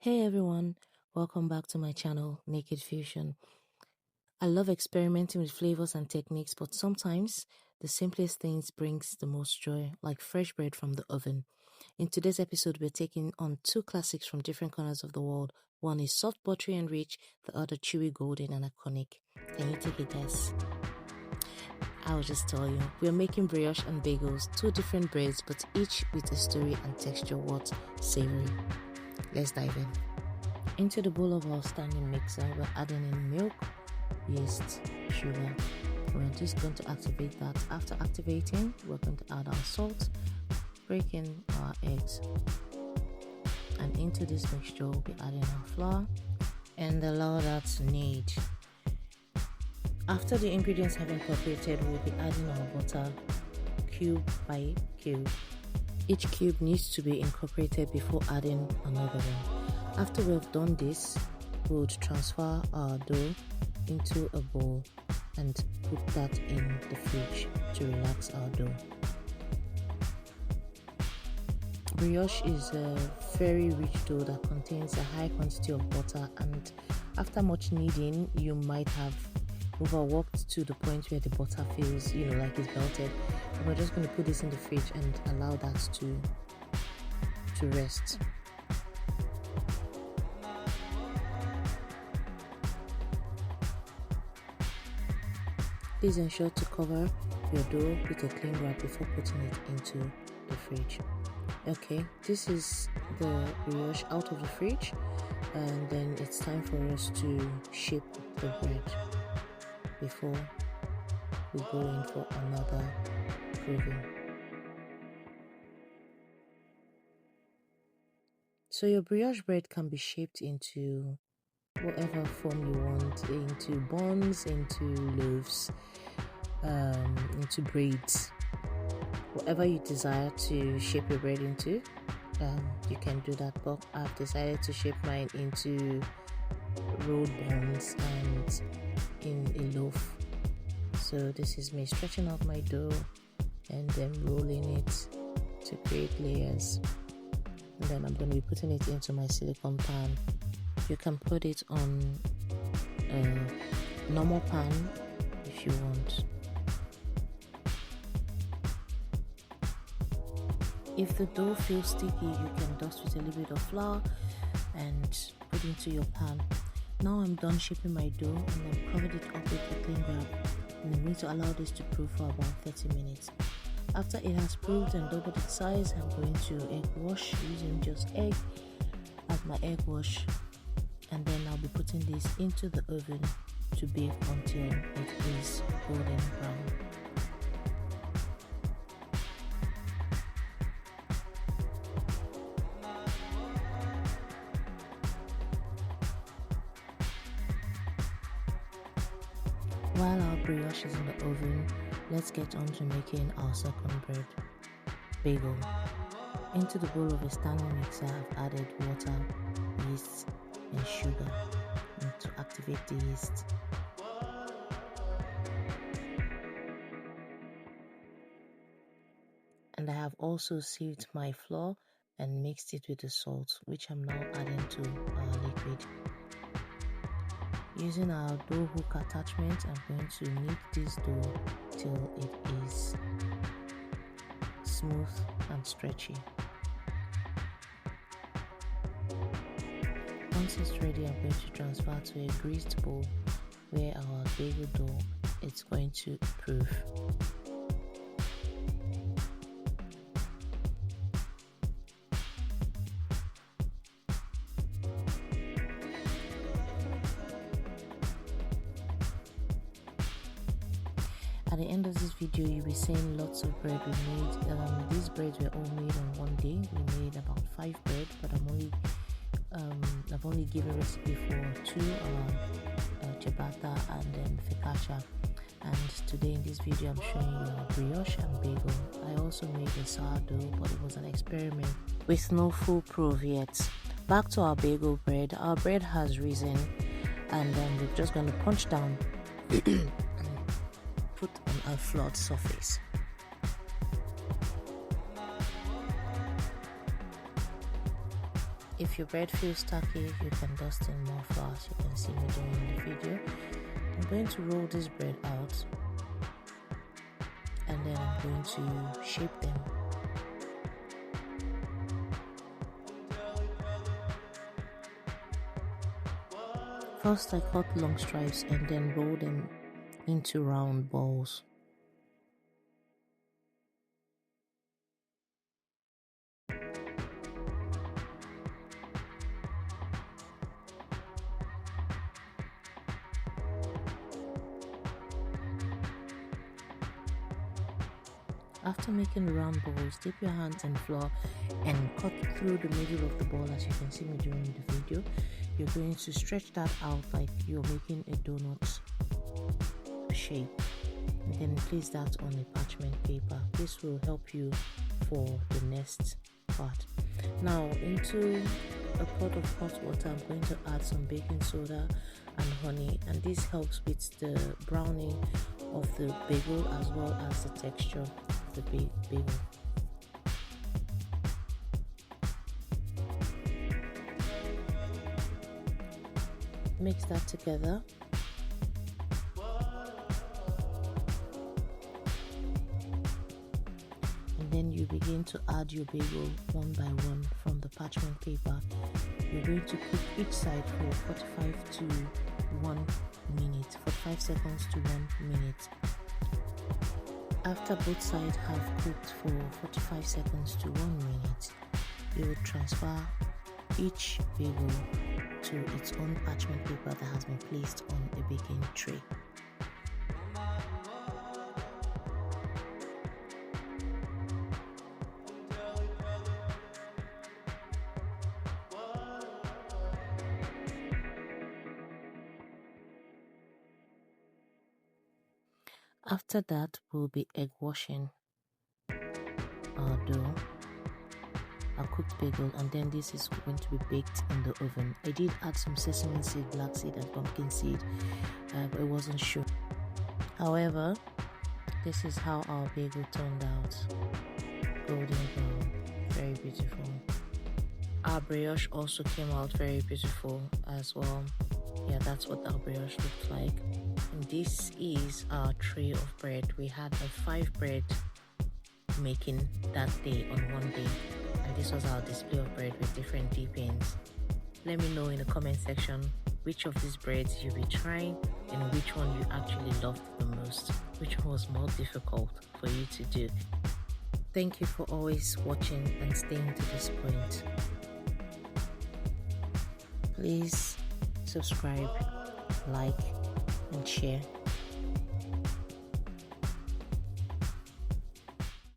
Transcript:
Hey everyone, welcome back to my channel, Naked Fusion. I love experimenting with flavors and techniques, but sometimes the simplest things brings the most joy, like fresh bread from the oven. In today's episode, we're taking on two classics from different corners of the world. One is soft, buttery and rich, the other chewy, golden and iconic. Can you take a guess? I'll just tell you. We're making brioche and bagels, two different breads, but each with a story and texture worth savory. Let's dive in. Into the bowl of our standing mixer, we're adding in milk, yeast, sugar. We're just going to activate that. After activating, we're going to add our salt, break in our eggs, and into this mixture we'll be adding our flour and allow that to knead. After the ingredients have incorporated, we'll be adding our butter cube by cube. Each cube needs to be incorporated before adding another one. After we've done this, we would transfer our dough into a bowl and put that in the fridge to relax our dough. Brioche is a very rich dough that contains a high quantity of butter, and after much kneading, you might have overworked to the point where the butter feels, like it's melted. We're just going to put this in the fridge and allow that to rest. Please ensure to cover your dough with a clean wrap before putting it into the fridge. Okay, this is the brioche out of the fridge, and then it's time for us to shape the bread before we go in for another proving. So your brioche bread can be shaped into whatever form you want, into buns, into loaves, into braids, whatever you desire to shape your bread into, you can do that. But I've decided to shape mine into rolled buns and in a loaf. So this is me stretching out my dough and then rolling it to create layers, and then I'm going to be putting it into my silicone pan. You can put it on a normal pan if you want. If the dough feels sticky, you can dust with a little bit of flour and put it into your pan. Now I'm done shaping my dough, and I've covered it up with a clean wrap, and I'm going to allow this to prove for about 30 minutes. After it has proved and doubled its size, I'm going to egg wash using just egg as my egg wash, and then I'll be putting this into the oven to bake until it is golden brown. While our brioche is in the oven, let's get on to making our second bread, bagel. Into the bowl of a standing mixer, I've added water, yeast, and sugar to activate the yeast. And I have also sieved my flour and mixed it with the salt, which I'm now adding to our liquid. Using our dough hook attachment, I'm going to knead this dough till it is smooth and stretchy. Once it's ready, I'm going to transfer to a greased bowl where our bagel dough is going to proof. At the end of this video, you'll be seeing lots of bread we made. These breads were all made on one day. We made about 5 bread, but I've only given recipe for 2, ciabatta and then focaccia. And today in this video, I'm showing you brioche and bagel. I also made a sourdough, but it was an experiment with no full proof yet. Back to our bagel bread. Our bread has risen, and then we're just going to punch down and put on a flat surface. If your bread feels tacky, you can dust in more flour, as you can see me doing in the video. I'm going to roll this bread out, and then I'm going to shape them. First, I cut long stripes and then roll them into round balls. After making the round balls, dip your hands in flour and cut through the middle of the ball, as you can see me doing in the video. You're going to stretch that out like you're making a donut shape, and then place that on a parchment paper. This will help you for the next part. Now, into a pot of hot water, I'm going to add some baking soda and honey, and this helps with the browning of the bagel as well as the texture of the bagel. Mix that together. And then you begin to add your bagel one by one from the parchment paper. You're going to cook each side for 45 to 1 minute, 45 seconds to 1 minute. After both sides have cooked for 45 seconds to 1 minute, you will transfer each bagel to its own parchment paper that has been placed on a baking tray. After that, we'll be egg washing our dough, our cooked bagel, and then this is going to be baked in the oven. I did add some sesame seed, black seed, and pumpkin seed, but it wasn't sure. However, this is how our bagel turned out. Golden brown, very beautiful. Our brioche also came out very beautiful as well. Yeah, that's what our brioche looked like. And this is our tray of bread. We had a 5 bread making that day on one day, and this was our display of bread with different dippings. Let me know in the comment section which of these breads you'll be trying and which one you actually loved the most, which one was more difficult for you to do. Thank you for always watching and staying to this point. Please subscribe, like, and share.